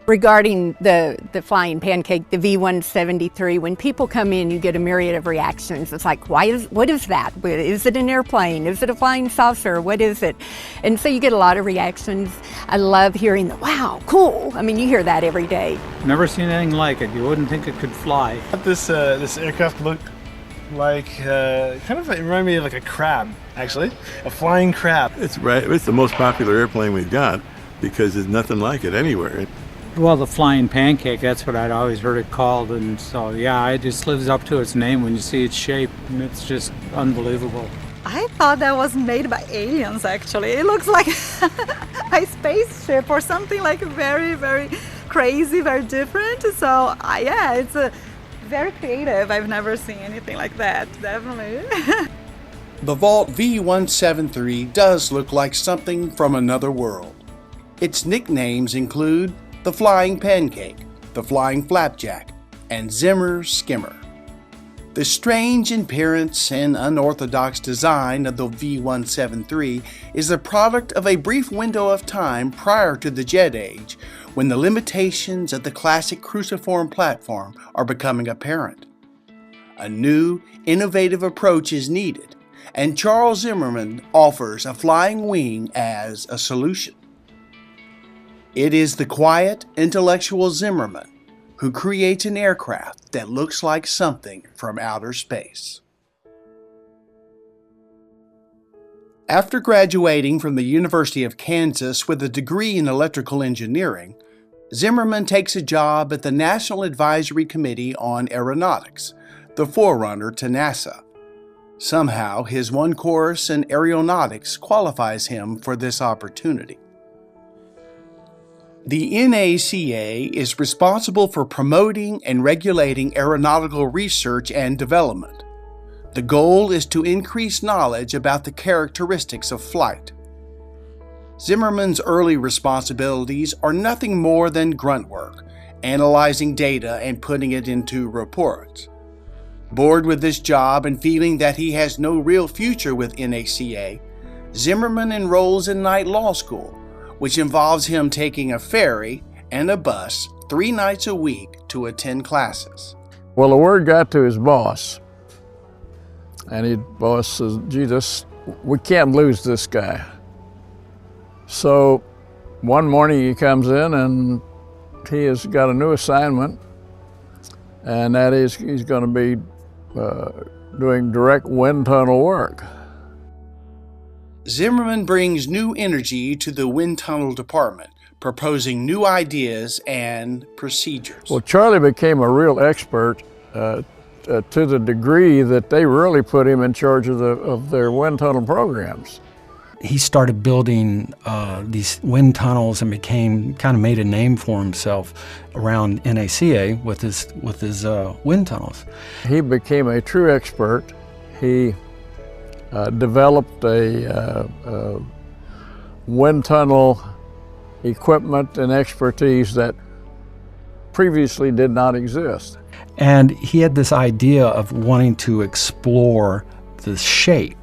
Regarding the flying pancake, the V173, when people come in, you get a myriad of reactions. It's like, what is that? Is it an airplane? Is it a flying saucer? What is it? And so you get a lot of reactions. I love hearing the, wow, cool. I mean, you hear that every day. Never seen anything like it. You wouldn't think it could fly. This aircraft looked like, it reminded me of like a crab, actually. A flying crab. It's the most popular airplane we've got because there's nothing like it anywhere. Well, the flying pancake, that's what I'd always heard it called. And so, yeah, it just lives up to its name when you see its shape. And it's just unbelievable. I thought that was made by aliens, actually. It looks like a spaceship or something like very, very crazy, very different. So, yeah, it's very creative. I've never seen anything like that, definitely. The Vought V173 does look like something from another world. Its nicknames include the Flying Pancake, the Flying Flapjack, and Zimmer's Skimmer. The strange appearance and unorthodox design of the V173 is the product of a brief window of time prior to the jet age, when the limitations of the classic cruciform platform are becoming apparent. A new, innovative approach is needed, and Charles Zimmerman offers a flying wing as a solution. It is the quiet, intellectual Zimmerman who creates an aircraft that looks like something from outer space. After graduating from the University of Kansas with a degree in electrical engineering, Zimmerman takes a job at the National Advisory Committee on Aeronautics, the forerunner to NASA. Somehow, his one course in aeronautics qualifies him for this opportunity. The NACA is responsible for promoting and regulating aeronautical research and development. The goal is to increase knowledge about the characteristics of flight. Zimmerman's early responsibilities are nothing more than grunt work, analyzing data and putting it into reports. Bored with this job and feeling that he has no real future with NACA, Zimmerman enrolls in night law school, which involves him taking a ferry and a bus 3 nights a week to attend classes. Well, the word got to his boss, and his boss says, gee, we can't lose this guy. So one morning he comes in and he has got a new assignment, and that is he's going to be doing direct wind tunnel work. Zimmerman brings new energy to the wind tunnel department, proposing new ideas and procedures. Well, Charlie became a real expert to the degree that they really put him in charge of their wind tunnel programs. He started building these wind tunnels and made a name for himself around NACA with his wind tunnels. He became a true expert. He developed a wind tunnel equipment and expertise that previously did not exist. And he had this idea of wanting to explore the shape.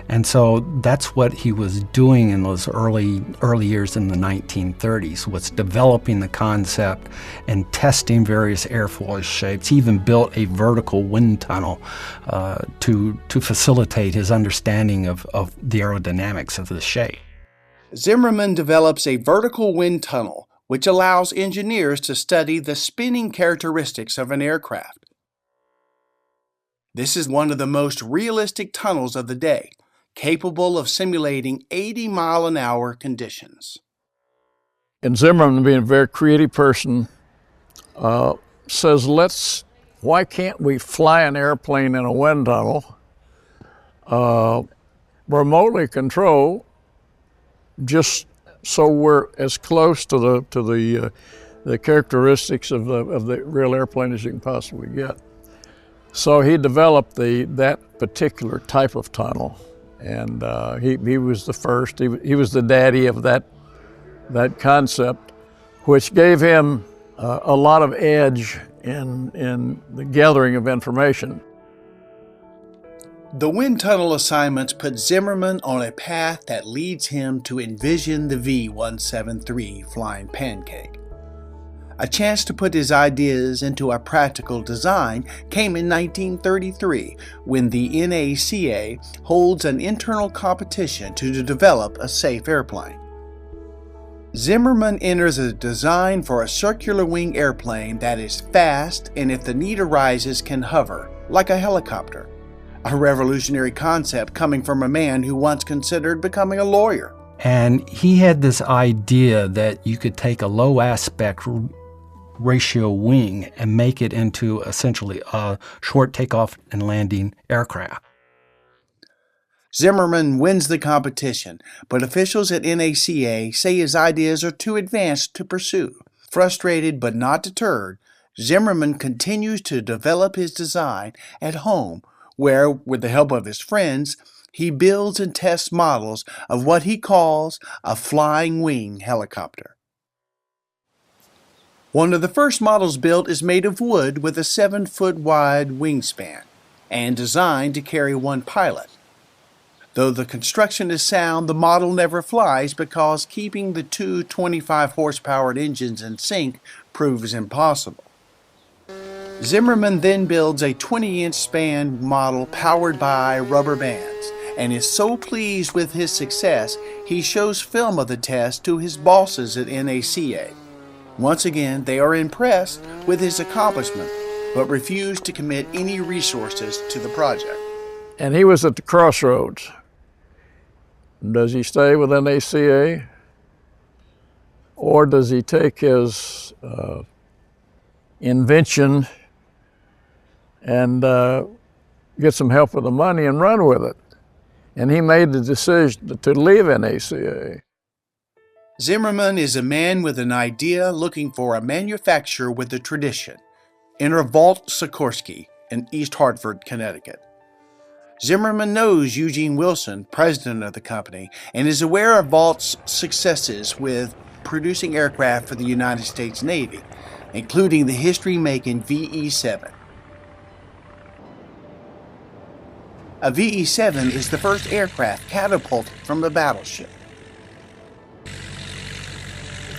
And so that's what he was doing in those early years in the 1930s, was developing the concept and testing various airfoil shapes. He even built a vertical wind tunnel to facilitate his understanding of the aerodynamics of the shape. Zimmerman develops a vertical wind tunnel, which allows engineers to study the spinning characteristics of an aircraft. This is one of the most realistic tunnels of the day, capable of simulating 80-mile-an-hour conditions. And Zimmerman, being a very creative person, says, why can't we fly an airplane in a wind tunnel, remotely control, just so we're as close to the characteristics of the real airplane as you can possibly get. So he developed that particular type of tunnel. And he was the first, he was the daddy of that concept, which gave him a lot of edge in the gathering of information. The wind tunnel assignments put Zimmerman on a path that leads him to envision the V173 Flying Pancake. A chance to put his ideas into a practical design came in 1933 when the NACA holds an internal competition to develop a safe airplane. Zimmerman enters a design for a circular wing airplane that is fast and if the need arises can hover, like a helicopter. A revolutionary concept coming from a man who once considered becoming a lawyer. And he had this idea that you could take a low aspect ratio wing and make it into essentially a short takeoff and landing aircraft. Zimmerman wins the competition, but officials at NACA say his ideas are too advanced to pursue. Frustrated but not deterred, Zimmerman continues to develop his design at home, where, with the help of his friends, he builds and tests models of what he calls a flying wing helicopter. One of the first models built is made of wood with a 7-foot wide wingspan and designed to carry one pilot. Though the construction is sound, the model never flies because keeping the two 25-horsepower engines in sync proves impossible. Zimmerman then builds a 20-inch span model powered by rubber bands and is so pleased with his success he shows film of the test to his bosses at NACA. Once again, they are impressed with his accomplishment, but refuse to commit any resources to the project. And he was at the crossroads. Does he stay with NACA? Or does he take his invention and get some help with the money and run with it? And he made the decision to leave NACA. Zimmerman is a man with an idea looking for a manufacturer with a tradition. Enter Vought-Sikorsky in East Hartford, Connecticut. Zimmerman knows Eugene Wilson, president of the company, and is aware of Vaught's successes with producing aircraft for the United States Navy, including the history-making VE-7. A VE-7 is the first aircraft catapulted from a battleship.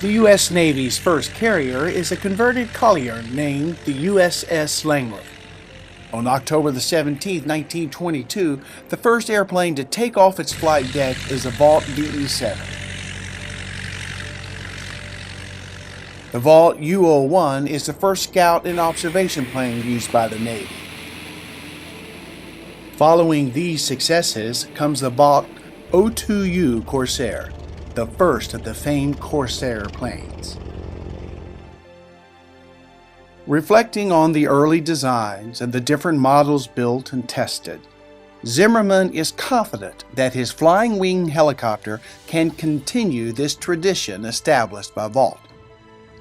The U.S. Navy's first carrier is a converted collier named the USS Langley. On October 17, 1922, the first airplane to take off its flight deck is a Vought VE-7. The Vought U-01 is the first scout and observation plane used by the Navy. Following these successes comes the Vought F4U Corsair, the first of the famed Corsair planes. Reflecting on the early designs and the different models built and tested, Zimmerman is confident that his flying wing helicopter can continue this tradition established by Vought.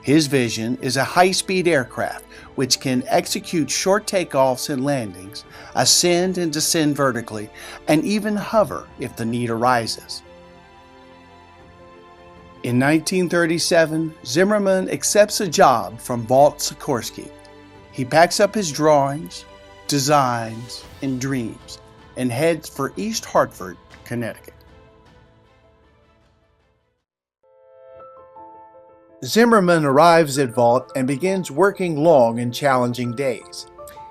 His vision is a high-speed aircraft which can execute short takeoffs and landings, ascend and descend vertically, and even hover if the need arises. In 1937, Zimmerman accepts a job from Vought-Sikorsky. He packs up his drawings, designs, and dreams, and heads for East Hartford, Connecticut. Zimmerman arrives at Vought and begins working long and challenging days.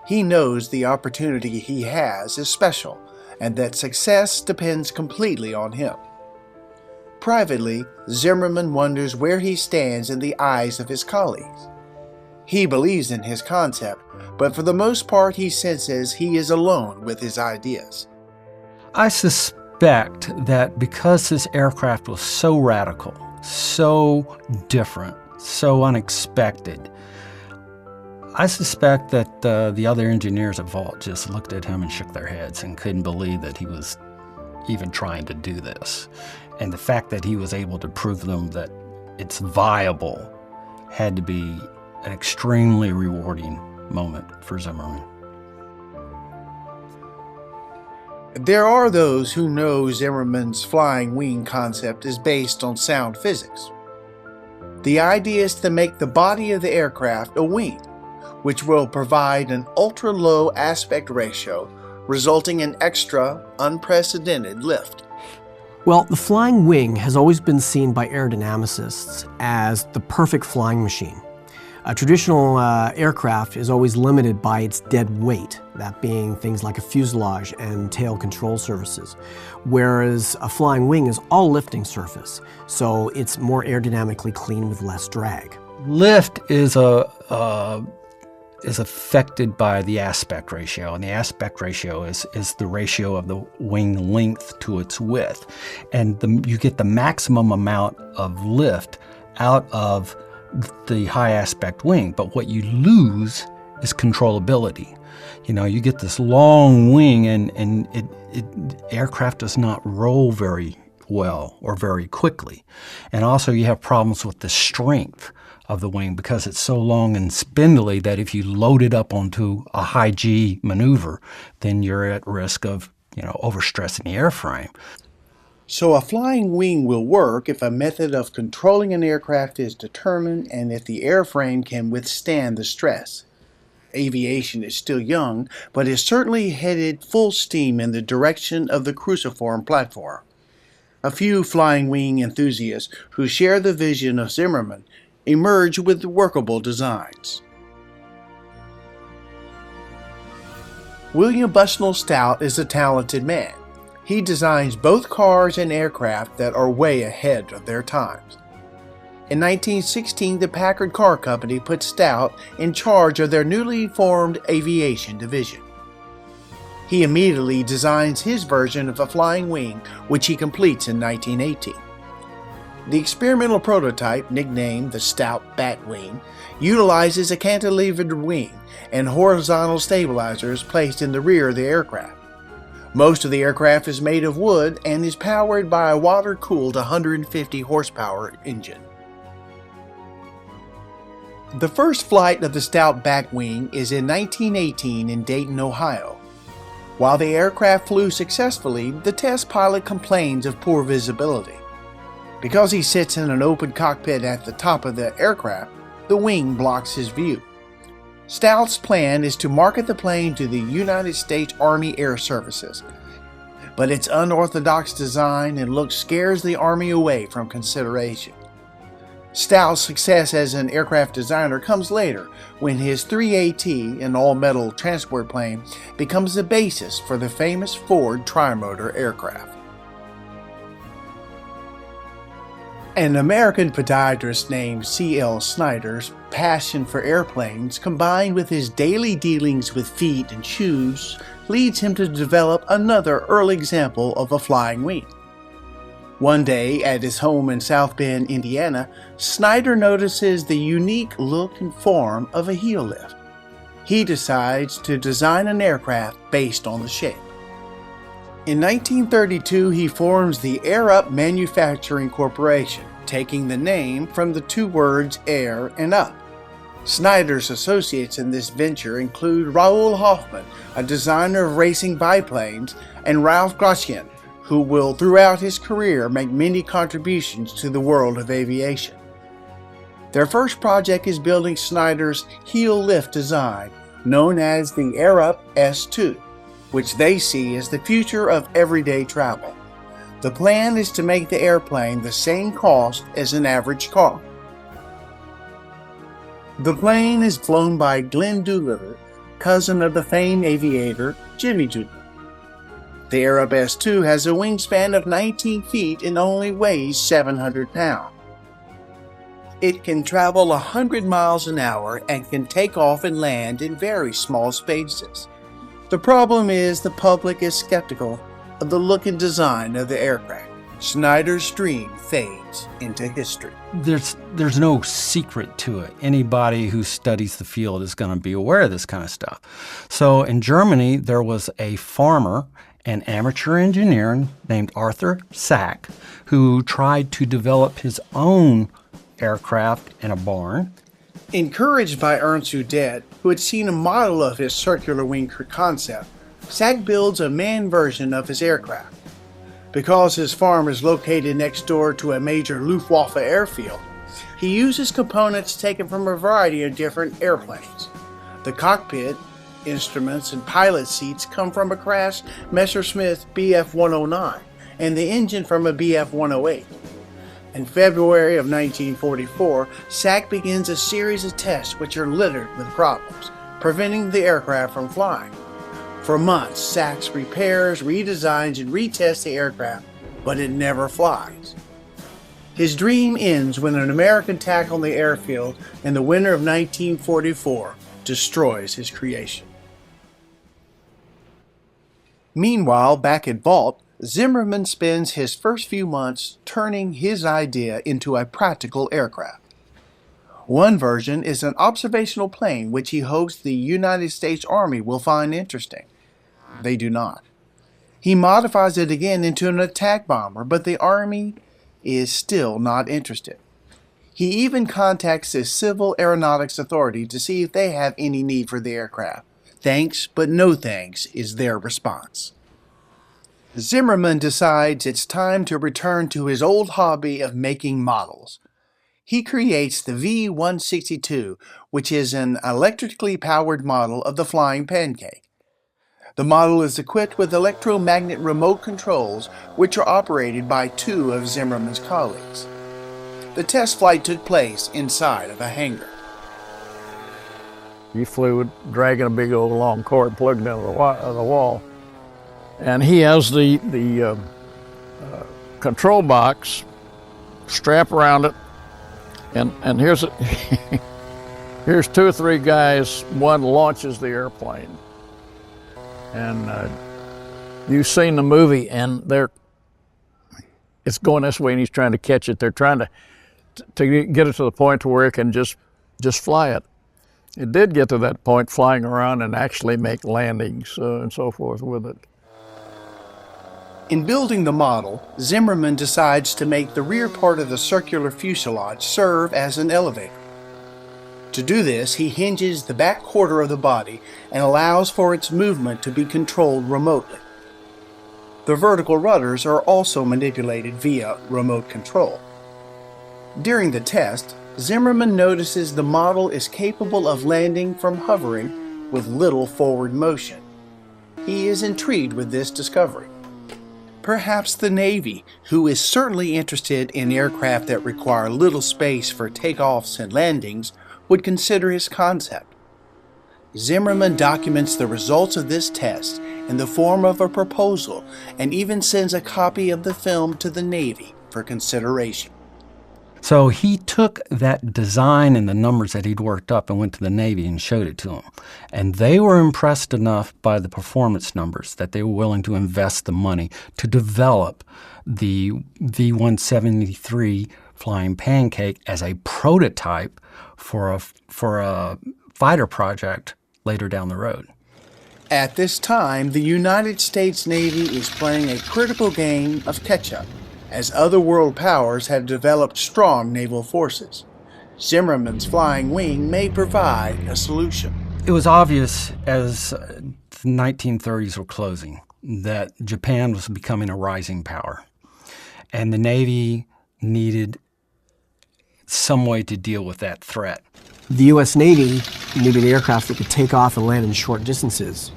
He knows the opportunity he has is special, and that success depends completely on him. Privately, Zimmerman wonders where he stands in the eyes of his colleagues. He believes in his concept, but for the most part he senses he is alone with his ideas. I suspect that because this aircraft was so radical, so different, so unexpected, I suspect that the other engineers at Vought just looked at him and shook their heads and couldn't believe that he was even trying to do this. And the fact that he was able to prove to them that it's viable had to be an extremely rewarding moment for Zimmerman. There are those who know Zimmerman's flying wing concept is based on sound physics. The idea is to make the body of the aircraft a wing, which will provide an ultra-low aspect ratio, resulting in extra, unprecedented lift. Well, the flying wing has always been seen by aerodynamicists as the perfect flying machine. A traditional aircraft is always limited by its dead weight, that being things like a fuselage and tail control surfaces, whereas a flying wing is all lifting surface, so it's more aerodynamically clean with less drag. Lift is affected by the aspect ratio, and the aspect ratio is the ratio of the wing length to its width. And you get the maximum amount of lift out of the high aspect wing, but what you lose is controllability. You know, you get this long wing and aircraft does not roll very well or very quickly. And also you have problems with the strength of the wing because it's so long and spindly that if you load it up onto a high G maneuver, then you're at risk of, overstressing the airframe. So a flying wing will work if a method of controlling an aircraft is determined and if the airframe can withstand the stress. Aviation is still young, but is certainly headed full steam in the direction of the cruciform platform. A few flying wing enthusiasts who share the vision of Zimmerman emerge with workable designs. William Bushnell Stout is a talented man. He designs both cars and aircraft that are way ahead of their times. In 1916, the Packard Car Company put Stout in charge of their newly formed Aviation division. He immediately designs his version of a flying wing, which he completes in 1918. The experimental prototype, nicknamed the Stout Batwing, utilizes a cantilevered wing and horizontal stabilizers placed in the rear of the aircraft. Most of the aircraft is made of wood and is powered by a water-cooled 150 horsepower engine. The first flight of the Stout Batwing is in 1918 in Dayton, Ohio. While the aircraft flew successfully, the test pilot complains of poor visibility. Because he sits in an open cockpit at the top of the aircraft, the wing blocks his view. Stout's plan is to market the plane to the United States Army Air Services, but its unorthodox design and look scares the Army away from consideration. Stout's success as an aircraft designer comes later when his 3AT, an all-metal transport plane, becomes the basis for the famous Ford trimotor aircraft. An American podiatrist named C.L. Snyder's passion for airplanes, combined with his daily dealings with feet and shoes, leads him to develop another early example of a flying wing. One day, at his home in South Bend, Indiana, Snyder notices the unique look and form of a heel lift. He decides to design an aircraft based on the shape. In 1932, he forms the Air Up Manufacturing Corporation, taking the name from the two words air and up. Snyder's associates in this venture include Raoul Hoffman, a designer of racing biplanes, and Ralph Gratian, who will throughout his career make many contributions to the world of aviation. Their first project is building Snyder's heel lift design, known as the Air Up S2, which they see as the future of everyday travel. The plan is to make the airplane the same cost as an average car. The plane is flown by Glenn Doolittle, cousin of the famed aviator Jimmy Doolittle. The Air Up S2 has a wingspan of 19 feet and only weighs 700 pounds. It can travel 100 miles an hour and can take off and land in very small spaces. The problem is the public is skeptical of the look and design of the aircraft. Snyder's dream fades into history. There's no secret to it. Anybody who studies the field is going to be aware of this kind of stuff. So in Germany, there was a farmer, an amateur engineer named Arthur Sack, who tried to develop his own aircraft in a barn. Encouraged by Ernst Udet, who had seen a model of his circular wing concept, Sack builds a manned version of his aircraft. Because his farm is located next door to a major Luftwaffe airfield, he uses components taken from a variety of different airplanes. The cockpit, instruments, and pilot seats come from a crashed Messerschmitt Bf-109 and the engine from a Bf-108. In February of 1944, SAC begins a series of tests which are littered with problems, preventing the aircraft from flying. For months, SAC repairs, redesigns, and retests the aircraft, but it never flies. His dream ends when an American attack on the airfield in the winter of 1944 destroys his creation. Meanwhile, back at Vought, Zimmerman spends his first few months turning his idea into a practical aircraft. One version is an observational plane which he hopes the United States Army will find interesting. They do not. He modifies it again into an attack bomber, but the Army is still not interested. He even contacts the Civil Aeronautics Authority to see if they have any need for the aircraft. Thanks, but no thanks is their response. Zimmerman decides it's time to return to his old hobby of making models. He creates the V-162, which is an electrically powered model of the Flying Pancake. The model is equipped with electromagnet remote controls, which are operated by two of Zimmerman's colleagues. The test flight took place inside of a hangar. He flew dragging a big old long cord plugged into the wall. And he has the control box strap around it, and here's here's 2 or 3 guys. One launches the airplane, and you've seen the movie, and it's going this way, and he's trying to catch it. They're trying to get it to the point to where it can just fly it. It did get to that point, flying around and actually make landings and so forth with it. In building the model, Zimmerman decides to make the rear part of the circular fuselage serve as an elevator. To do this, he hinges the back quarter of the body and allows for its movement to be controlled remotely. The vertical rudders are also manipulated via remote control. During the test, Zimmerman notices the model is capable of landing from hovering with little forward motion. He is intrigued with this discovery. Perhaps the Navy, who is certainly interested in aircraft that require little space for takeoffs and landings, would consider his concept. Zimmerman documents the results of this test in the form of a proposal and even sends a copy of the film to the Navy for consideration. So he took that design and the numbers that he'd worked up and went to the Navy and showed it to them. And they were impressed enough by the performance numbers that they were willing to invest the money to develop the V-173 Flying Pancake as a prototype for a fighter project later down the road. At this time, the United States Navy is playing a critical game of catch-up, as other world powers have developed strong naval forces. Zimmerman's flying wing may provide a solution. It was obvious as the 1930s were closing that Japan was becoming a rising power, and the Navy needed some way to deal with that threat. The U.S. Navy needed aircraft that could take off and land in short distances.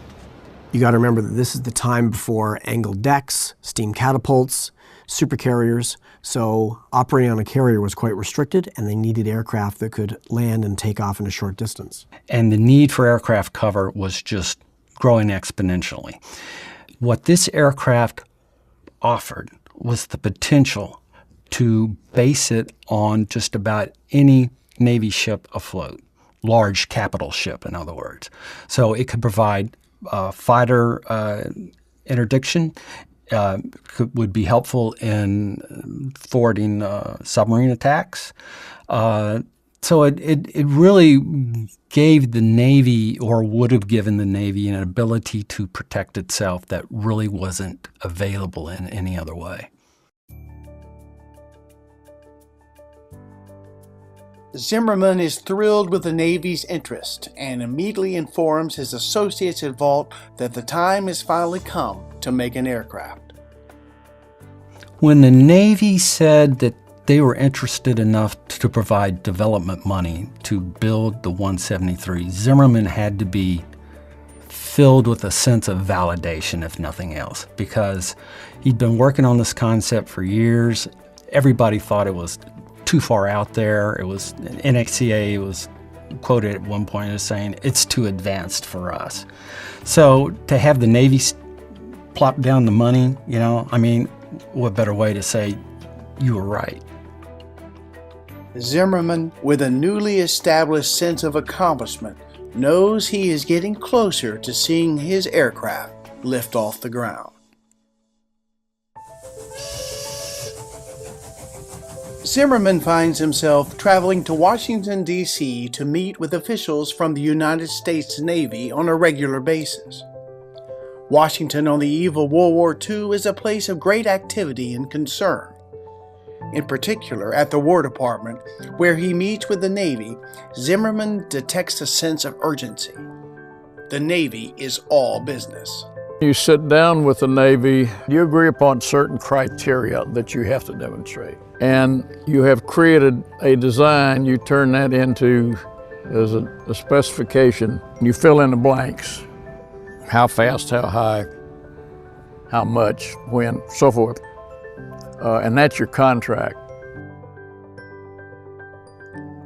You got to remember that this is the time before angled decks, steam catapults, supercarriers, so operating on a carrier was quite restricted, and they needed aircraft that could land and take off in a short distance. And the need for aircraft cover was just growing exponentially. What this aircraft offered was the potential to base it on just about any Navy ship afloat, large capital ship, in other words. So it could provide fighter interdiction, would be helpful in thwarting submarine attacks. So it really gave the Navy, or would have given the Navy, an ability to protect itself that really wasn't available in any other way. Zimmerman is thrilled with the Navy's interest and immediately informs his associates at Vought that the time has finally come to make an aircraft. When the Navy said that they were interested enough to provide development money to build the 173, Zimmerman had to be filled with a sense of validation, if nothing else, because he'd been working on this concept for years. everybody thought it was too far out there. It was, NXCA was quoted at one point as saying, it's too advanced for us. So to have the Navy plop down the money, you know, I mean, what better way to say you were right? Zimmerman, with a newly established sense of accomplishment, knows he is getting closer to seeing his aircraft lift off the ground. Zimmerman finds himself traveling to Washington, D.C. to meet with officials from the United States Navy on a regular basis. Washington on the eve of World War II is a place of great activity and concern. In particular, at the War Department, where he meets with the Navy, Zimmerman detects a sense of urgency. The Navy is all business. You sit down with the Navy, you agree upon certain criteria that you have to demonstrate. And you have created a design, you turn that into as a specification. You fill in the blanks. How fast, how high, how much, when, so forth. And that's your contract.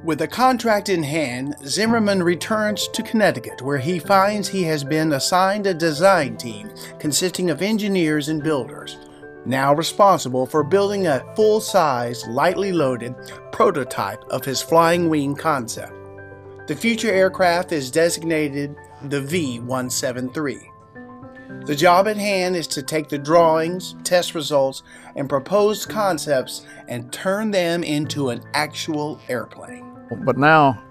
With the contract in hand, Zimmerman returns to Connecticut, where he finds he has been assigned a design team consisting of engineers and builders, now responsible for building a full-size, lightly loaded prototype of his flying wing concept. The future aircraft is designated the V-173. The job at hand is to take the drawings, test results, and proposed concepts and turn them into an actual airplane. But now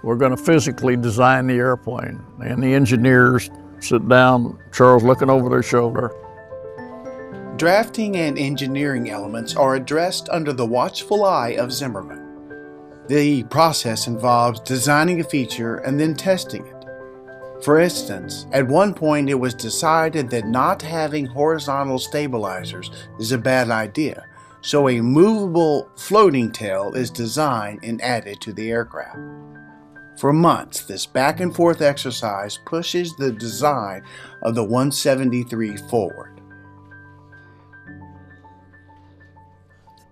we're going to physically design the airplane, and the engineers sit down, Charles looking over their shoulder. Drafting and engineering elements are addressed under the watchful eye of Zimmerman. The process involves designing a feature and then testing it. For instance, at one point it was decided that not having horizontal stabilizers is a bad idea, so a movable floating tail is designed and added to the aircraft. For months, this back and forth exercise pushes the design of the 173 forward.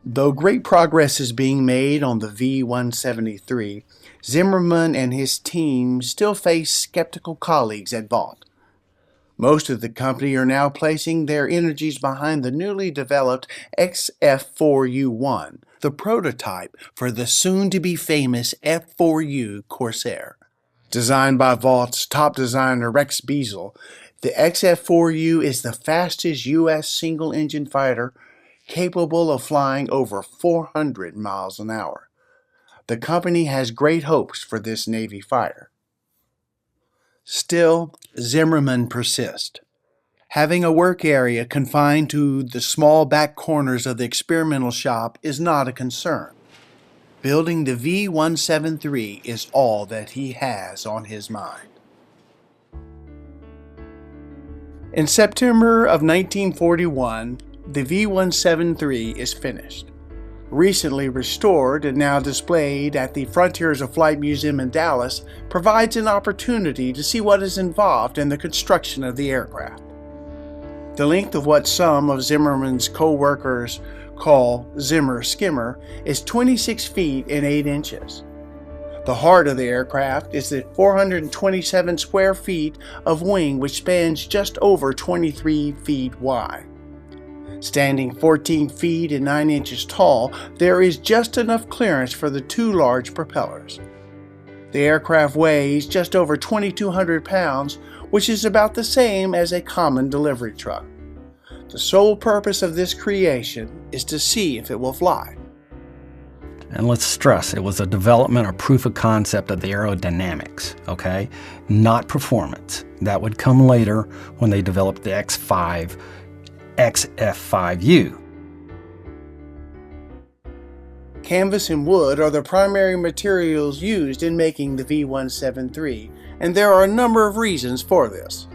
Though great progress is being made on the V-173, Zimmerman and his team still face skeptical colleagues at Vought. Most of the company are now placing their energies behind the newly developed XF4U-1, the prototype for the soon-to-be famous F4U Corsair. Designed by Vaught's top designer Rex Beazle, the XF4U is the fastest U.S. single-engine fighter capable of flying over 400 miles an hour. The company has great hopes for this Navy fighter. Still, Zimmerman persists. Having a work area confined to the small back corners of the experimental shop is not a concern. Building the V-173 is all that he has on his mind. In September of 1941, the V-173 is finished. Recently restored and now displayed at the Frontiers of Flight Museum in Dallas, provides an opportunity to see what is involved in the construction of the aircraft. The length of what some of Zimmerman's co-workers call Zimmer Skimmer is 26 feet and 8 inches. The heart of the aircraft is the 427 square feet of wing, which spans just over 23 feet wide. Standing 14 feet and 9 inches tall, there is just enough clearance for the two large propellers. The aircraft weighs just over 2,200 pounds, which is about the same as a common delivery truck. The sole purpose of this creation is to see if it will fly. And let's stress, it was a development or proof of concept of the aerodynamics, okay? Not performance. That would come later when they developed the XF5U. Canvas and wood are the primary materials used in making the V-173, and there are a number of reasons for this.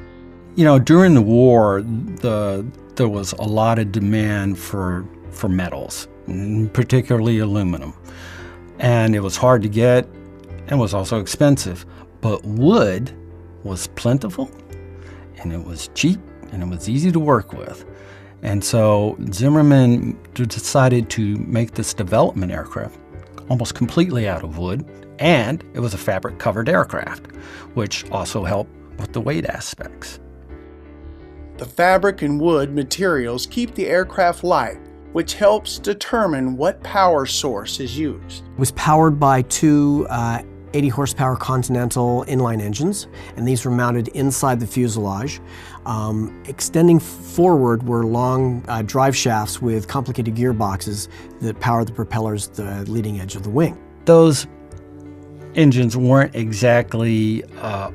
You know, during the war, there was a lot of demand for metals, particularly aluminum. And it was hard to get and was also expensive. But wood was plentiful, and it was cheap, and it was easy to work with. And so Zimmerman decided to make this development aircraft almost completely out of wood, and it was a fabric-covered aircraft, which also helped with the weight aspects. The fabric and wood materials keep the aircraft light, which helps determine what power source is used. It was powered by two 80 horsepower Continental inline engines, and these were mounted inside the fuselage. Extending forward were long drive shafts with complicated gearboxes that power the propellers, the leading edge of the wing. Those engines weren't exactly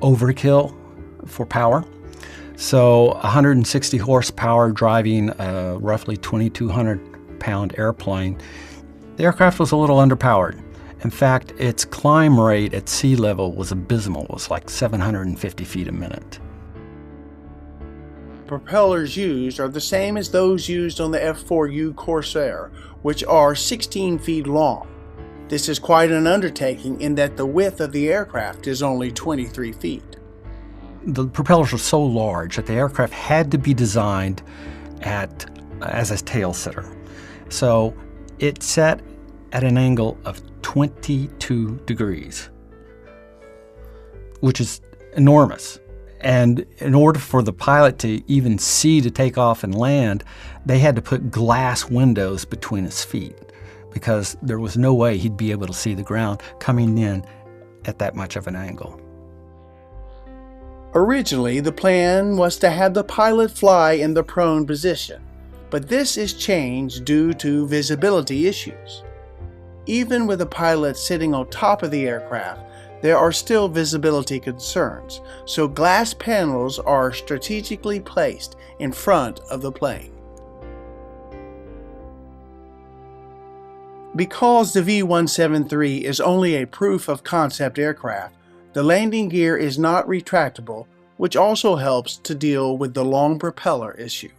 overkill for power. So 160 horsepower driving a roughly 2,200 pound airplane, the aircraft was a little underpowered. In fact, its climb rate at sea level was abysmal. It was like 750 feet a minute. Propellers used are the same as those used on the F4U Corsair, which are 16 feet long. This is quite an undertaking in that the width of the aircraft is only 23 feet. The propellers were so large that the aircraft had to be designed as a tail setter. So it sat at an angle of 22 degrees, which is enormous. And in order for the pilot to even see to take off and land, they had to put glass windows between his feet because there was no way he'd be able to see the ground coming in at that much of an angle. Originally, the plan was to have the pilot fly in the prone position, but this is changed due to visibility issues. Even with the pilot sitting on top of the aircraft, there are still visibility concerns, so glass panels are strategically placed in front of the plane. Because the V173 is only a proof of concept aircraft, the landing gear is not retractable, which also helps to deal with the long propeller issue.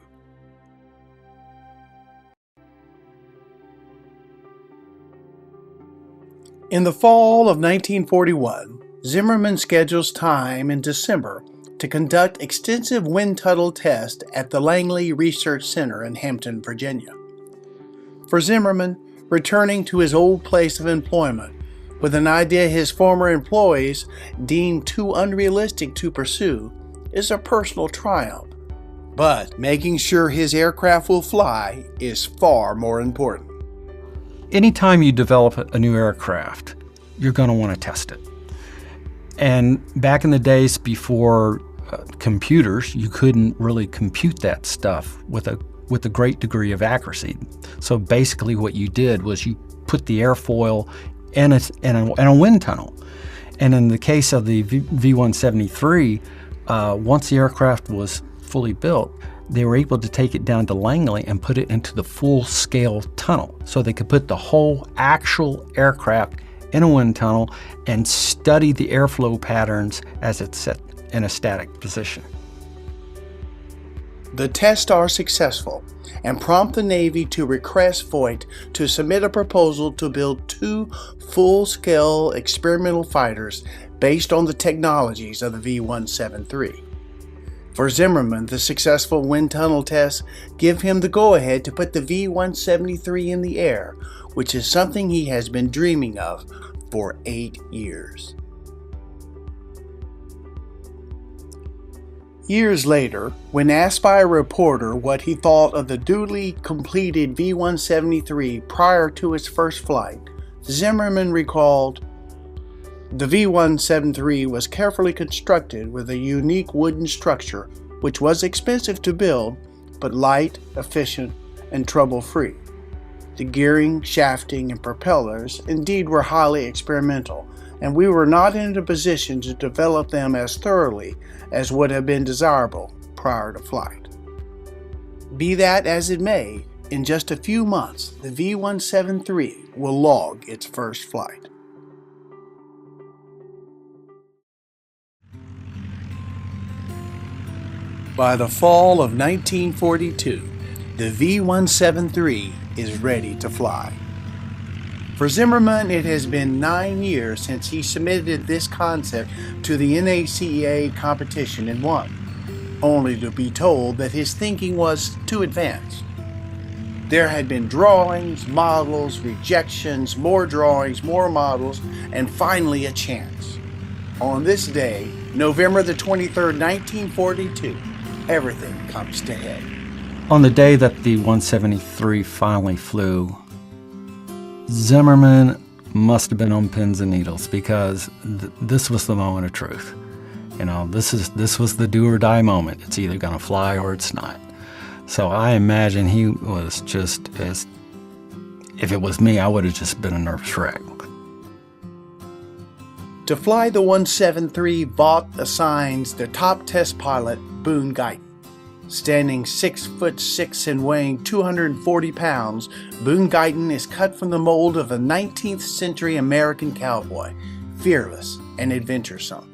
In the fall of 1941, Zimmerman schedules time in December to conduct extensive wind tunnel tests at the Langley Research Center in Hampton, Virginia. For Zimmerman, returning to his old place of employment with an idea his former employees deemed too unrealistic to pursue is a personal triumph. But making sure his aircraft will fly is far more important. Anytime you develop a new aircraft, you're going to want to test it. And back in the days before computers, you couldn't really compute that stuff with a great degree of accuracy. So basically what you did was you put the airfoil in a wind tunnel. And in the case of the V173, once the aircraft was fully built, they were able to take it down to Langley and put it into the full-scale tunnel. So they could put the whole actual aircraft in a wind tunnel and study the airflow patterns as it's set in a static position. The tests are successful and prompt the Navy to request Vought to submit a proposal to build 2 full-scale experimental fighters based on the technologies of the V173. For Zimmerman, the successful wind tunnel tests give him the go-ahead to put the V173 in the air, which is something he has been dreaming of for 8 years. Years later, when asked by a reporter what he thought of the duly completed V173 prior to its first flight, Zimmerman recalled, "The V173 was carefully constructed with a unique wooden structure which was expensive to build, but light, efficient, and trouble-free. The gearing, shafting, and propellers indeed were highly experimental, and we were not in a position to develop them as thoroughly as would have been desirable prior to flight." Be that as it may, in just a few months, the V173 will log its first flight. By the fall of 1942, the V173 is ready to fly. For Zimmerman, it has been 9 years since he submitted this concept to the NACA competition and won. only to be told that his thinking was too advanced. There had been drawings, models, rejections, more drawings, more models, and finally a chance. On this day, November the 23rd, 1942, everything comes to head. On the day that the 173 finally flew, Zimmerman must have been on pins and needles, because this was the moment of truth. You know, this was the do or die moment. It's either going to fly or it's not. So I imagine he was just as, if it was me, I would have just been a nervous wreck. To fly the 173, Vought assigns the top test pilot, Boone Guyton. Standing 6'6" and weighing 240 pounds, Boone Guyton is cut from the mold of a 19th century American cowboy, fearless and adventuresome.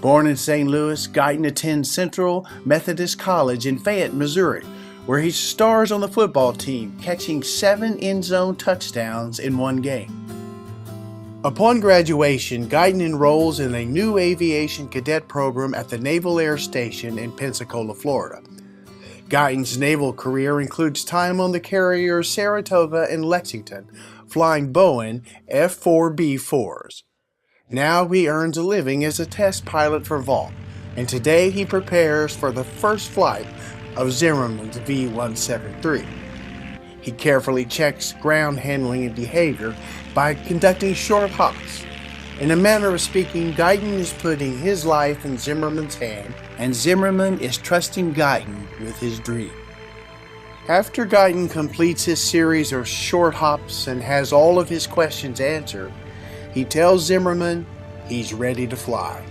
Born in St. Louis, Guyton attends Central Methodist College in Fayette, Missouri, where he stars on the football team, catching 7 end-zone touchdowns in one game. Upon graduation, Guyton enrolls in a new aviation cadet program at the Naval Air Station in Pensacola, Florida. Guyton's naval career includes time on the carriers Saratoga and Lexington, flying Boeing F4B-4s. Now he earns a living as a test pilot for Vought, and today he prepares for the first flight of Zimmerman's V-173. He carefully checks ground handling and behavior by conducting short hops. In a manner of speaking, Guyton is putting his life in Zimmerman's hand, and Zimmerman is trusting Guyton with his dream. After Guyton completes his series of short hops and has all of his questions answered, he tells Zimmerman he's ready to fly.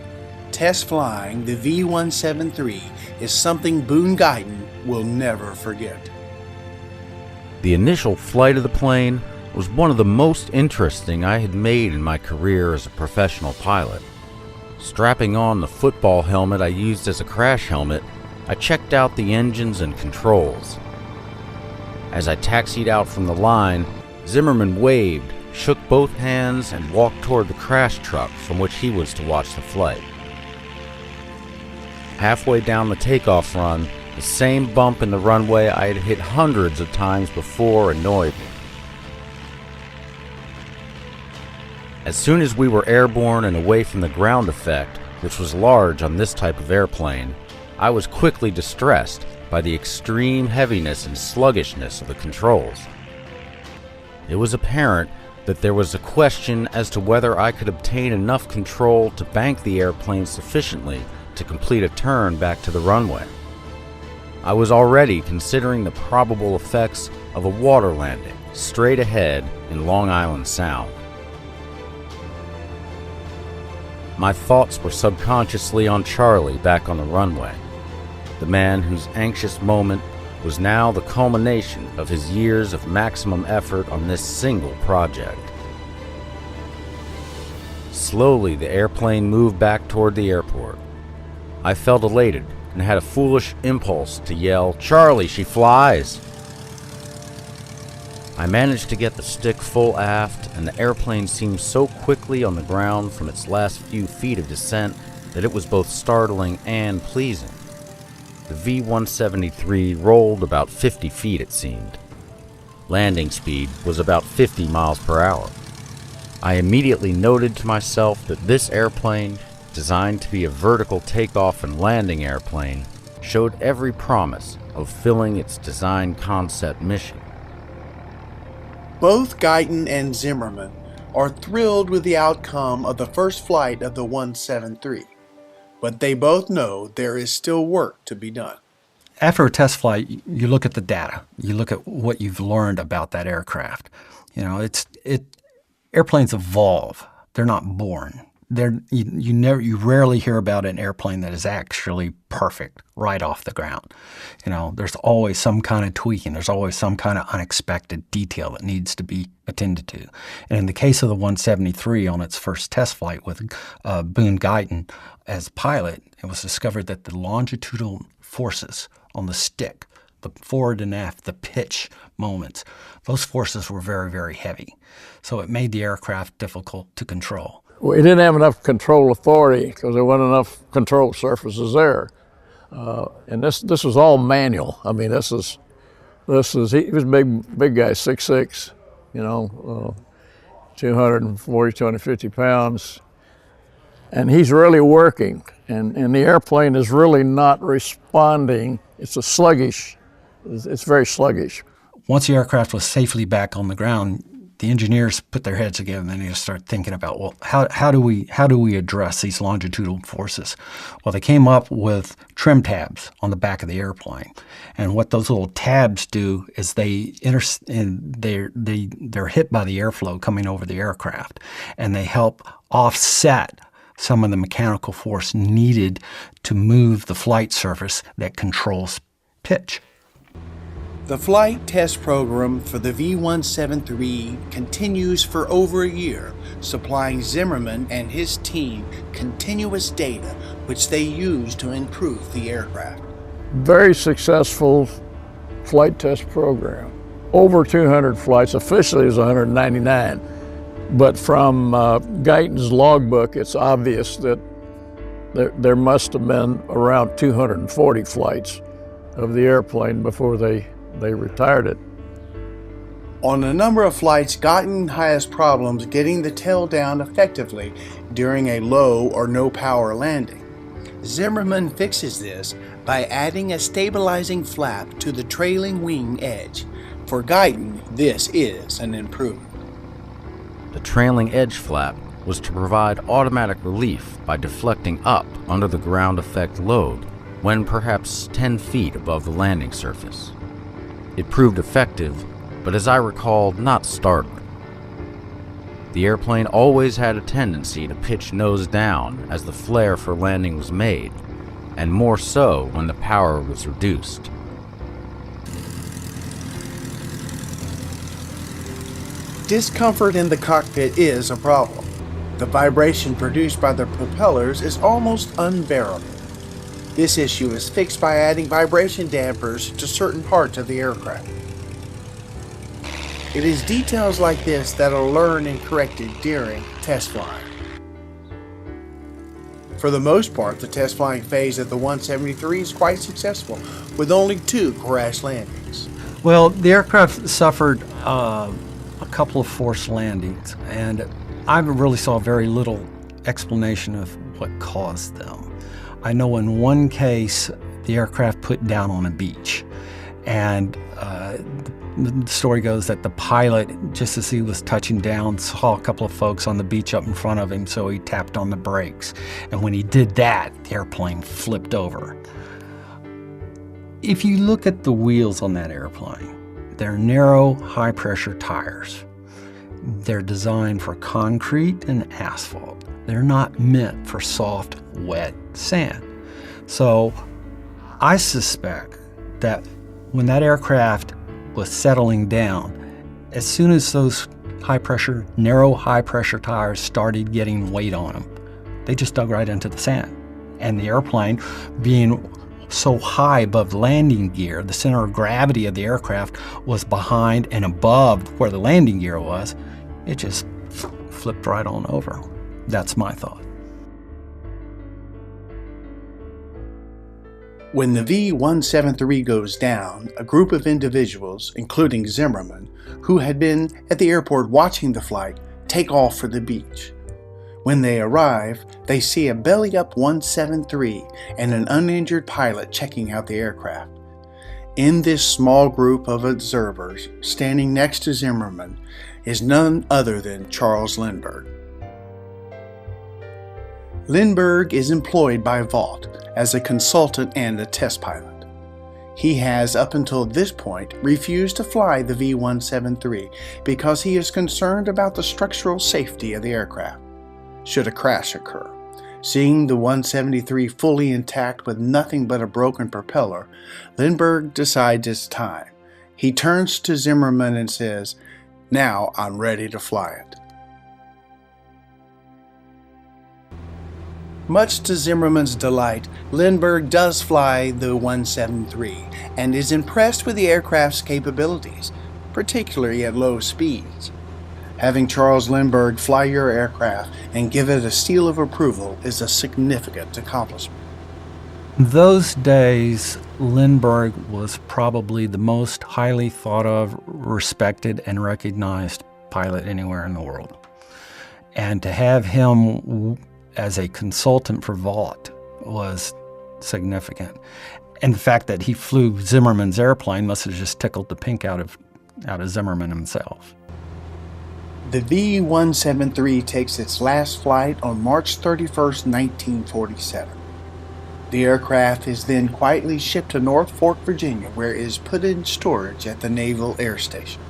Test flying the V-173 is something Boone Guyton will never forget. The initial flight of the plane was one of the most interesting I had made in my career as a professional pilot. Strapping on the football helmet I used as a crash helmet, I checked out the engines and controls. As I taxied out from the line, Zimmerman waved, shook both hands, and walked toward the crash truck from which he was to watch the flight. Halfway down the takeoff run, the same bump in the runway I had hit hundreds of times before annoyed me. As soon as we were airborne and away from the ground effect, which was large on this type of airplane, I was quickly distressed by the extreme heaviness and sluggishness of the controls. It was apparent that there was a question as to whether I could obtain enough control to bank the airplane sufficiently to complete a turn back to the runway. I was already considering the probable effects of a water landing straight ahead in Long Island Sound. My thoughts were subconsciously on Charlie back on the runway, the man whose anxious moment was now the culmination of his years of maximum effort on this single project. Slowly, the airplane moved back toward the airport. I felt elated and had a foolish impulse to yell, "Charlie, she flies!" I managed to get the stick full aft, and the airplane seemed so quickly on the ground from its last few feet of descent that it was both startling and pleasing. The V-173 rolled about 50 feet, it seemed. Landing speed was about 50 miles per hour. I immediately noted to myself that this airplane, designed to be a vertical takeoff and landing airplane, showed every promise of filling its design concept mission. Both Guyton and Zimmerman are thrilled with the outcome of the first flight of the 173, but they both know there is still work to be done. After a test flight, you look at the data. You look at what you've learned about that aircraft. You know, airplanes evolve. They're not born. You rarely hear about an airplane that is actually perfect right off the ground. You know, there's always some kind of tweaking. There's always some kind of unexpected detail that needs to be attended to. And in the case of the 173 on its first test flight with Boone Guyton as pilot, it was discovered that the longitudinal forces on the stick, the forward and aft, the pitch moments, those forces were very, very heavy. So it made the aircraft difficult to control. we didn't have enough control authority because there wasn't enough control surfaces there. And this was all manual. I mean, he was a big guy, 6'6", 240, 250 pounds. And he's really working, and the airplane is really not responding. It's very sluggish. Once the aircraft was safely back on the ground, the engineers put their heads together and then they start thinking about, well, how do we address these longitudinal forces? Well, they came up with trim tabs on the back of the airplane, and what those little tabs do is they're hit by the airflow coming over the aircraft, and they help offset some of the mechanical force needed to move the flight surface that controls pitch. The flight test program for the V-173 continues for over a year, supplying Zimmerman and his team continuous data which they use to improve the aircraft. Very successful flight test program. Over 200 flights, officially it was 199. But from Guyton's logbook, it's obvious that there must have been around 240 flights of the airplane before they retired it. On a number of flights, Guyton has problems getting the tail down effectively during a low or no power landing. Zimmerman fixes this by adding a stabilizing flap to the trailing wing edge. For Guyton, this is an improvement. The trailing edge flap was to provide automatic relief by deflecting up under the ground effect load when perhaps 10 feet above the landing surface. It proved effective, but as I recall, not startling. The airplane always had a tendency to pitch nose down as the flare for landing was made, and more so when the power was reduced. Discomfort in the cockpit is a problem. The vibration produced by the propellers is almost unbearable. This issue is fixed by adding vibration dampers to certain parts of the aircraft. It is details like this that are learned and corrected during test flying. For the most part, the test flying phase of the 173 is quite successful, with only 2 crash landings. Well, the aircraft suffered a couple of forced landings, and I really saw very little explanation of what caused them. I know in one case, the aircraft put down on a beach, and the story goes that the pilot, just as he was touching down, saw a couple of folks on the beach up in front of him, so he tapped on the brakes. And when he did that, the airplane flipped over. If you look at the wheels on that airplane, they're narrow, high-pressure tires. They're designed for concrete and asphalt. They're not meant for soft, wet sand. So I suspect that when that aircraft was settling down, as soon as those narrow high-pressure tires started getting weight on them, they just dug right into the sand. And the airplane, being so high above landing gear, the center of gravity of the aircraft was behind and above where the landing gear was. It just flipped right on over. That's my thought. When the V-173 goes down, a group of individuals, including Zimmerman, who had been at the airport watching the flight, take off for the beach. When they arrive, they see a belly-up 173 and an uninjured pilot checking out the aircraft. In this small group of observers, standing next to Zimmerman, is none other than Charles Lindbergh. Lindbergh is employed by Vought as a consultant and a test pilot. He has, up until this point, refused to fly the V-173 because he is concerned about the structural safety of the aircraft should a crash occur. Seeing the 173 fully intact with nothing but a broken propeller, Lindbergh decides it's time. He turns to Zimmerman and says, "Now I'm ready to fly it." Much to Zimmerman's delight, Lindbergh does fly the 173 and is impressed with the aircraft's capabilities, particularly at low speeds. Having Charles Lindbergh fly your aircraft and give it a seal of approval is a significant accomplishment. Those days, Lindbergh was probably the most highly thought of, respected, and recognized pilot anywhere in the world. And to have him as a consultant for Vought was significant. And the fact that he flew Zimmerman's airplane must have just tickled the pink out of Zimmerman himself. The V-173 takes its last flight on March 31st, 1947. The aircraft is then quietly shipped to North Fork, Virginia, where it is put in storage at the Naval Air Station.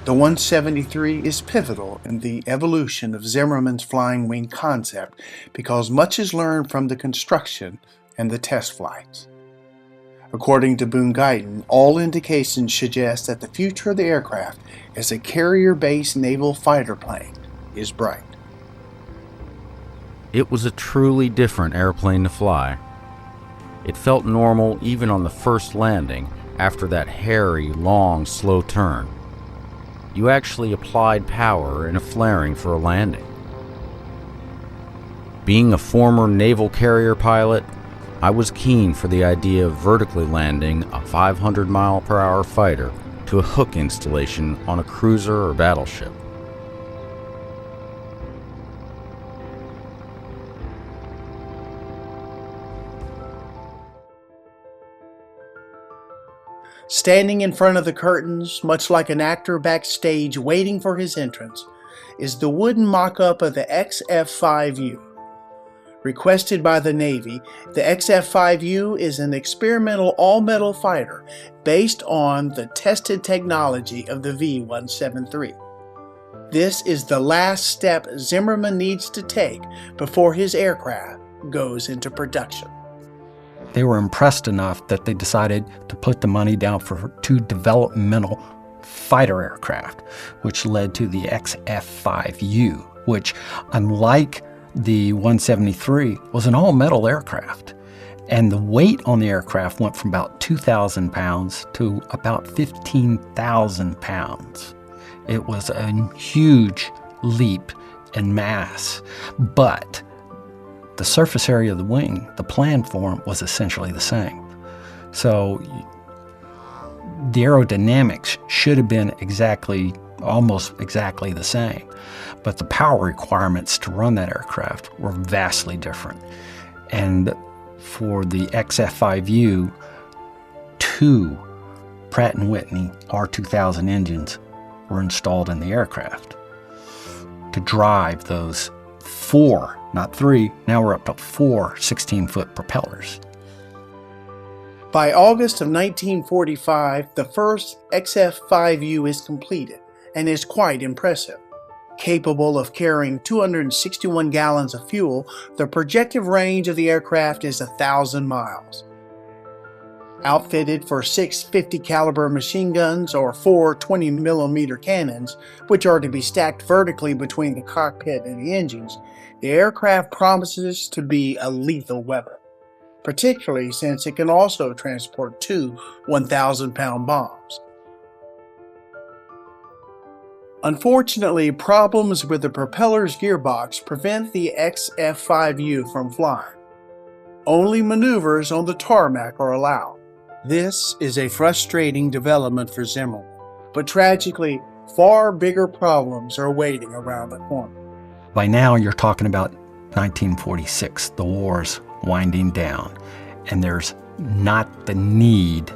The 173 is pivotal in the evolution of Zimmerman's flying wing concept because much is learned from the construction and the test flights. According to Boone Guyton, all indications suggest that the future of the aircraft as a carrier-based naval fighter plane is bright. It was a truly different airplane to fly. It felt normal even on the first landing after that hairy, long, slow turn. You actually applied power in a flaring for a landing. Being a former naval carrier pilot, I was keen for the idea of vertically landing a 500-mile-per-hour fighter to a hook installation on a cruiser or battleship. Standing in front of the curtains, much like an actor backstage waiting for his entrance, is the wooden mock-up of the XF5U. Requested by the Navy, the XF5U is an experimental all-metal fighter based on the tested technology of the V-173. This is the last step Zimmerman needs to take before his aircraft goes into production. They were impressed enough that they decided to put the money down for two developmental fighter aircraft, which led to the XF5U, which, unlike the 173, was an all-metal aircraft. And the weight on the aircraft went from about 2,000 pounds to about 15,000 pounds. It was a huge leap in mass, but the surface area of the wing, the plan form, was essentially the same. So the aerodynamics should have been almost exactly the same, but the power requirements to run that aircraft were vastly different. And for the XF5U, 2 Pratt & Whitney R2000 engines were installed in the aircraft to drive those 4, not 3, now we're up to 4 16-foot propellers. By August of 1945, the first XF5U is completed and is quite impressive. Capable of carrying 261 gallons of fuel, the projected range of the aircraft is 1,000 miles. Outfitted for 6 50 caliber machine guns or 4 20mm cannons, which are to be stacked vertically between the cockpit and the engines, the aircraft promises to be a lethal weapon, particularly since it can also transport 2 1,000-pound bombs. Unfortunately, problems with the propeller's gearbox prevent the XF5U from flying. Only maneuvers on the tarmac are allowed. This is a frustrating development for Zimmer, but tragically, far bigger problems are waiting around the corner. By now, you're talking about 1946, the war's winding down, and there's not the need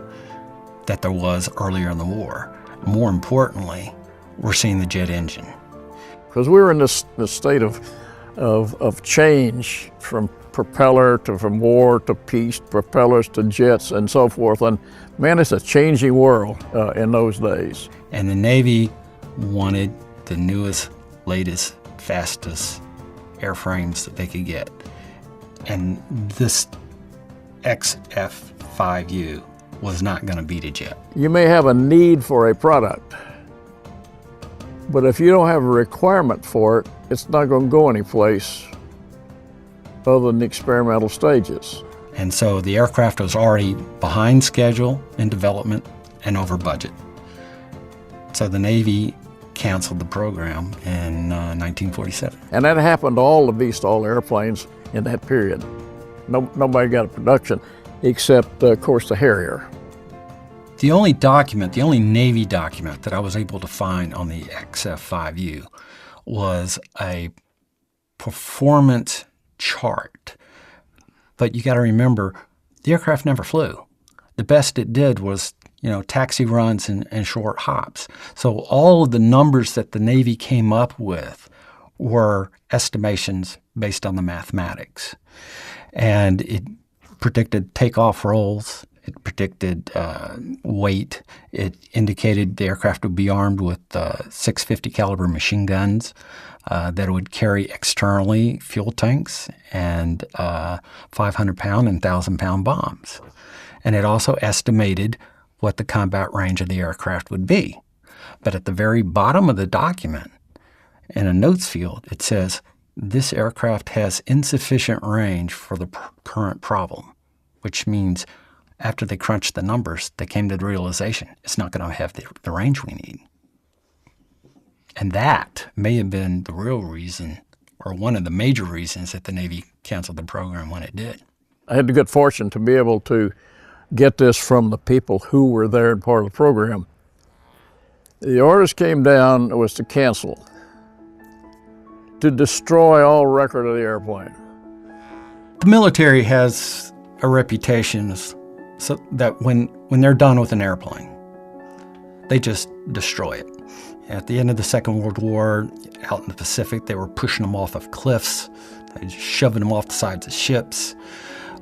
that there was earlier in the war. More importantly, we're seeing the jet engine. Because we were in this state of change from propeller to from war to peace, propellers to jets and so forth. And man, it's a changing world in those days. And the Navy wanted the newest, latest, fastest airframes that they could get. And this XF5U was not going to beat a jet. You may have a need for a product, but if you don't have a requirement for it, it's not going to go anyplace other than the experimental stages. And so the aircraft was already behind schedule in development and over budget. So the Navy canceled the program in 1947. And that happened to all the V-stall airplanes in that period. Nobody got a production except, of course, the Harrier. The only Navy document that I was able to find on the XF5U was a performance chart. But you got to remember, the aircraft never flew. The best it did was, taxi runs and short hops. So all of the numbers that the Navy came up with were estimations based on the mathematics. And it predicted takeoff rolls. It predicted weight. It indicated the aircraft would be armed with 650 caliber machine guns that would carry externally fuel tanks and 500-pound and 1,000-pound bombs. And it also estimated what the combat range of the aircraft would be. But at the very bottom of the document, in a notes field, it says, this aircraft has insufficient range for the current problem, which means after they crunched the numbers, they came to the realization it's not going to have the range we need. And that may have been the real reason, or one of the major reasons, that the Navy canceled the program when it did. I had the good fortune to be able to get this from the people who were there and part of the program. The orders came down, it was to cancel, to destroy all record of the airplane. The military has a reputation so that when they're done with an airplane, they just destroy it. At the end of the Second World War, out in the Pacific, they were pushing them off of cliffs, shoving them off the sides of ships.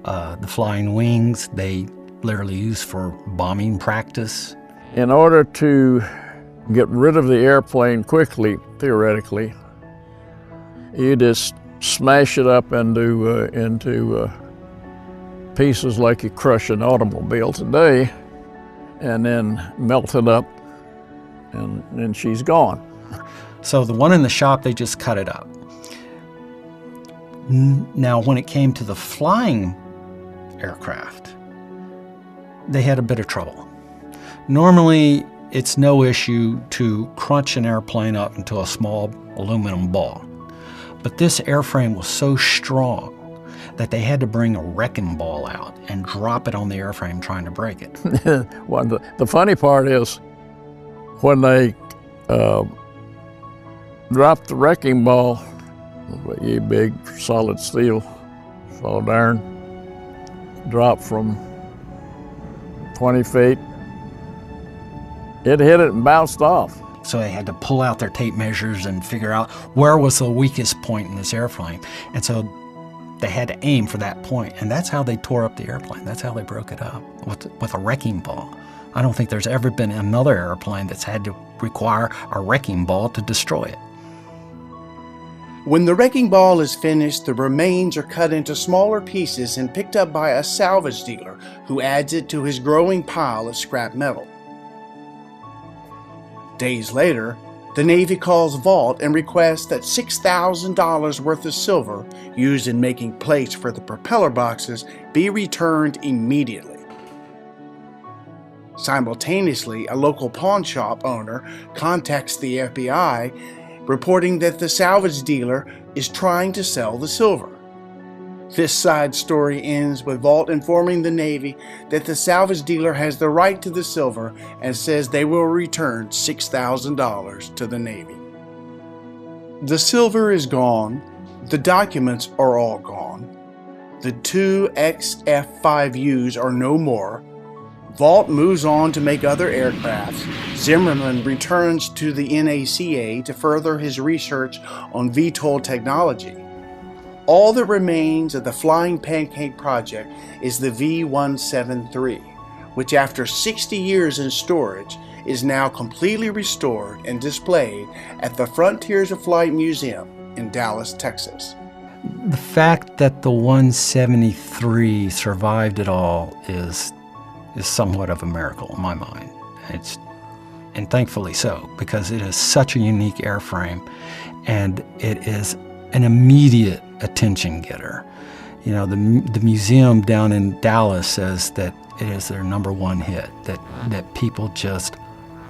The flying wings, they literally used for bombing practice. In order to get rid of the airplane quickly, theoretically, you just smash it up into pieces like you crush an automobile today, and then melt it up, and then she's gone. So the one in the shop, they just cut it up. Now, when it came to the flying aircraft, they had a bit of trouble. Normally, it's no issue to crunch an airplane up into a small aluminum ball. But this airframe was so strong that they had to bring a wrecking ball out and drop it on the airframe trying to break it. Well, the funny part is when they dropped the wrecking ball, a big solid steel, solid iron, dropped from 20 feet. It hit it and bounced off. So they had to pull out their tape measures and figure out where was the weakest point in this airplane. And so they had to aim for that point. And that's how they tore up the airplane. That's how they broke it up, with a wrecking ball. I don't think there's ever been another airplane that's had to require a wrecking ball to destroy it. When the wrecking ball is finished, the remains are cut into smaller pieces and picked up by a salvage dealer who adds it to his growing pile of scrap metal. Days later, the Navy calls Vought and requests that $6,000 worth of silver used in making plates for the propeller boxes be returned immediately. Simultaneously, a local pawn shop owner contacts the FBI, reporting that the salvage dealer is trying to sell the silver. This side story ends with Vought informing the Navy that the salvage dealer has the right to the silver and says they will return $6,000 to the Navy. The silver is gone. The documents are all gone. The 2 XF5Us are no more. Vought moves on to make other aircrafts. Zimmerman returns to the NACA to further his research on VTOL technology. All that remains of the Flying Pancake project is the V173, which after 60 years in storage is now completely restored and displayed at the Frontiers of Flight Museum in Dallas, Texas. The fact that the 173 survived it all is somewhat of a miracle in my mind. And thankfully so, because it is such a unique airframe, and it is an immediate attention getter. You know, the museum down in Dallas says that it is their #1 hit, that people just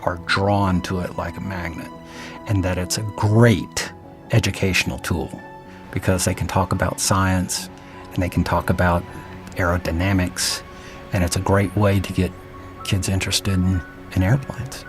are drawn to it like a magnet. and that it's a great educational tool because they can talk about science and they can talk about aerodynamics, and it's a great way to get kids interested in airplanes.